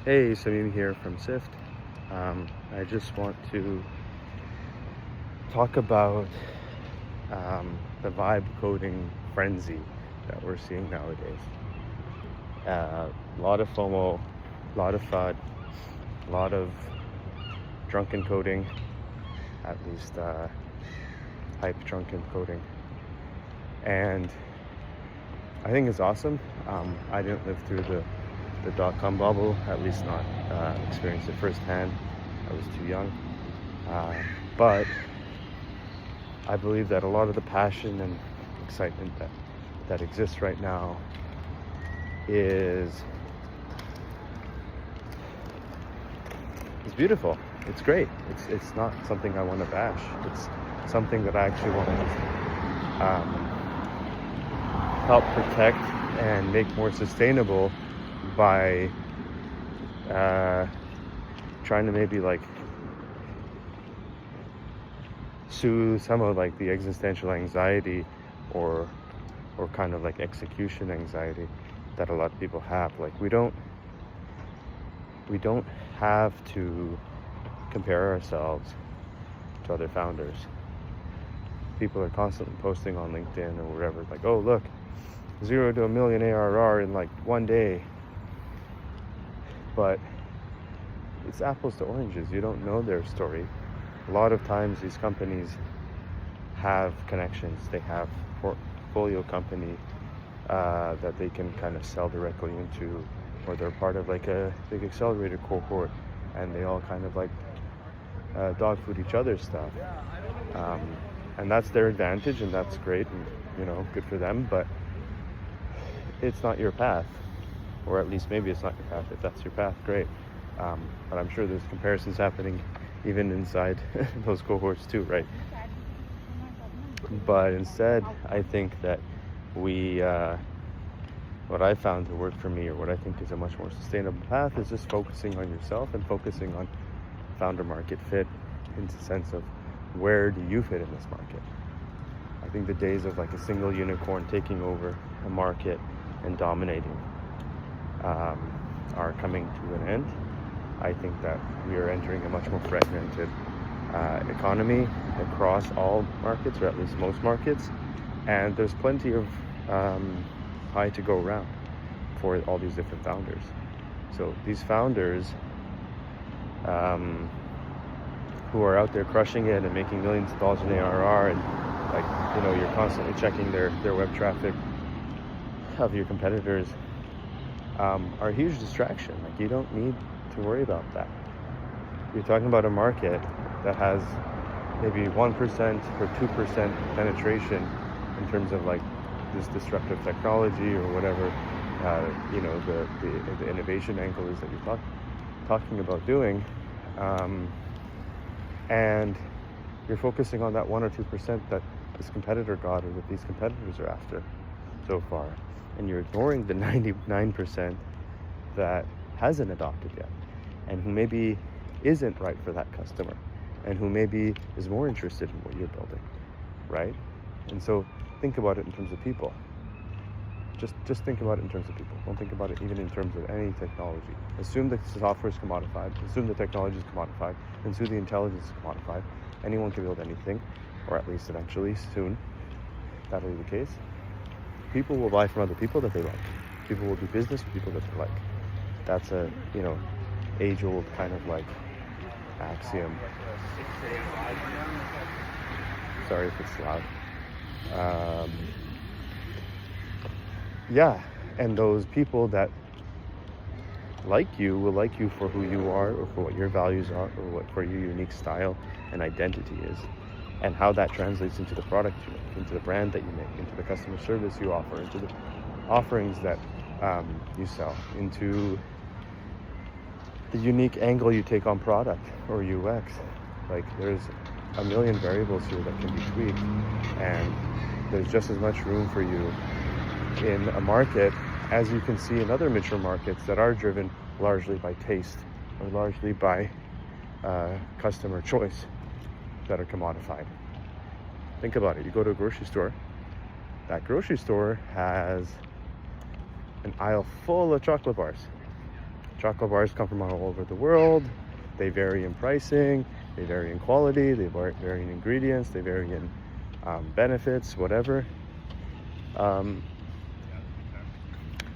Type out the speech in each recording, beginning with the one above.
Hey, Samim here from Sift. I just want to talk about the vibe coding frenzy that we're seeing nowadays. A lot of FOMO, a lot of FUD, a lot of drunken coding, at least hype drunken coding. And I think it's awesome. I didn't live through the dot-com bubble, at least not experience it firsthand. I was too young. But I believe that a lot of the passion and excitement that exists right now is beautiful. It's great. It's not something I want to bash. It's something that I actually want to help protect and make more sustainable by trying to maybe like soothe some of like the existential anxiety or kind of like execution anxiety that a lot of people have. Like we don't have to compare ourselves to other founders. People are constantly posting on LinkedIn or wherever, like, oh look, 0 to 1 million ARR in like one day. But it's apples to oranges. You don't know their story. A lot of times these companies have connections. They have portfolio company that they can kind of sell directly into, or they're part of like a big accelerator cohort, and they all kind of like dog food each other's stuff. And that's their advantage, and that's great, and good for them. But it's not your path, or at least maybe it's not your path. If that's your path, great. But I'm sure there's comparisons happening even inside those cohorts too, right? But instead, I think that what I found to work for me, or what I think is a much more sustainable path, is just focusing on yourself and focusing on founder market fit, in the sense of where do you fit in this market. I think the days of like a single unicorn taking over a market and dominating are coming to an end. I think that we are entering a much more fragmented economy across all markets, or at least most markets, and there's plenty of pie to go around for all these different founders. So these founders who are out there crushing it and making millions of dollars in ARR, and you're constantly checking their web traffic of your competitors, are a huge distraction. Like, you don't need to worry about that. You're talking about a market that has maybe 1% or 2% penetration in terms of like this disruptive technology or whatever the innovation angle is that you're talking about doing, and you're focusing on that 1 or 2% that this competitor got, or that these competitors are after so far, and you're ignoring the 99% that hasn't adopted yet, and who maybe isn't right for that customer, and who maybe is more interested in what you're building, right? And so think about it in terms of people. Just think about it in terms of people. Don't think about it even in terms of any technology. Assume that the software is commodified, assume the technology is commodified, assume the intelligence is commodified. Anyone can build anything, or at least eventually, soon, that'll be the case. People will buy from other people that they like. People will do business with people that they like. That's a, age-old kind of like axiom. Sorry if it's loud. And those people that like you will like you for who you are, or for what your values are, or for your unique style and identity is, and how that translates into the product you make, into the brand that you make, into the customer service you offer, into the offerings that you sell, into the unique angle you take on product or UX. Like, there's a million variables here that can be tweaked, and there's just as much room for you in a market as you can see in other mature markets that are driven largely by taste, or largely by customer choice, that are commodified. Think about it. You go to a grocery store. That grocery store has an aisle full of chocolate bars. Chocolate bars come from all over the world. They vary in pricing, they vary in quality, they vary in ingredients, they vary in benefits, whatever. And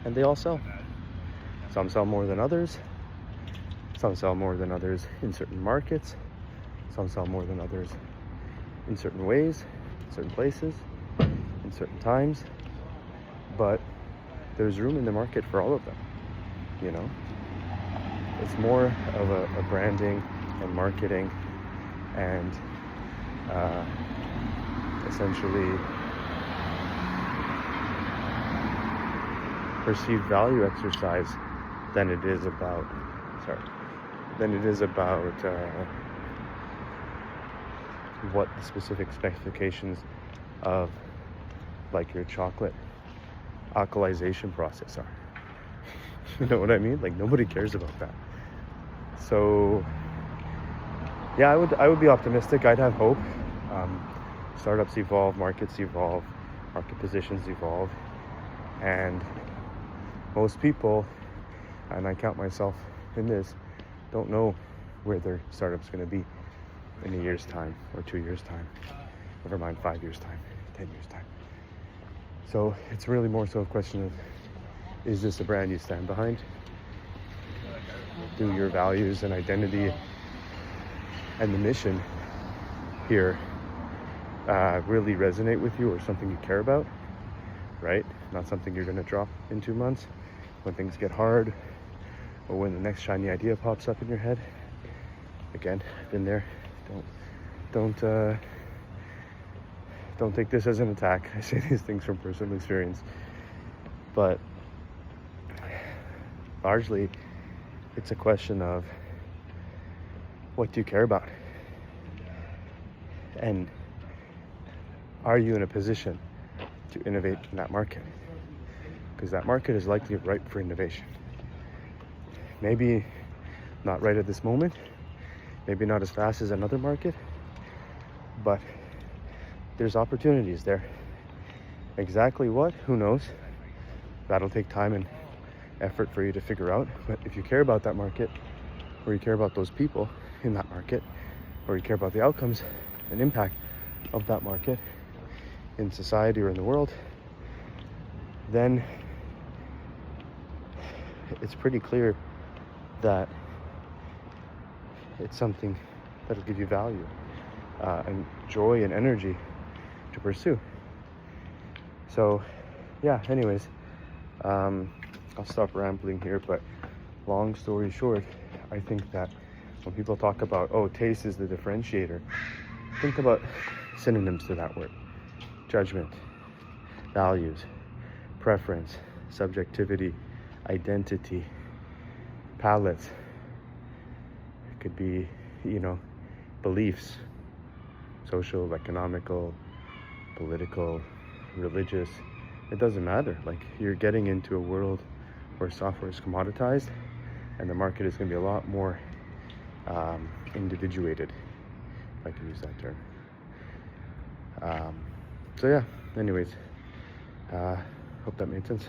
they all sell. Some sell more than others. Some sell more than others in certain markets. Some sell more than others in certain ways, certain places, in certain times. But there's room in the market for all of them, you know? It's more of a branding and marketing and essentially perceived value exercise than it is about what the specific specifications of like your chocolate alkalization process are. You know what I mean? Like, nobody cares about that. So yeah, I would be optimistic. I'd have hope. Startups evolve, markets evolve, market positions evolve, and most people, and I count myself in this, don't know where their startup's going to be in a year's time or 2 years' time. Never mind 5 years' time, 10 years' time. So it's really more so a question of, is this a brand you stand behind? Do your values and identity and the mission here really resonate with you, or something you care about, right? Not something you're going to drop in 2 months when things get hard, or when the next shiny idea pops up in your head. Again, I've been there. Don't take this as an attack. I say these things from personal experience, but largely it's a question of, what do you care about? And are you in a position to innovate in that market? Because that market is likely ripe for innovation. Maybe not right at this moment, maybe not as fast as another market, but there's opportunities there. Exactly what? Who knows? That'll take time and effort for you to figure out. But if you care about that market, or you care about those people in that market, or you care about the outcomes and impact of that market in society or in the world, then it's pretty clear that it's something that'll give you value and joy and energy to pursue. So yeah, anyways, I'll stop rambling here, but long story short, I think that when people talk about, oh, taste is the differentiator, think about synonyms to that word: judgment, values, preference, subjectivity, identity, palettes. It could be, beliefs, social, economical, political, religious. It doesn't matter. Like, you're getting into a world where software is commoditized, and the market is going to be a lot more individuated, if I can use that term. So yeah, anyways, hope that made sense.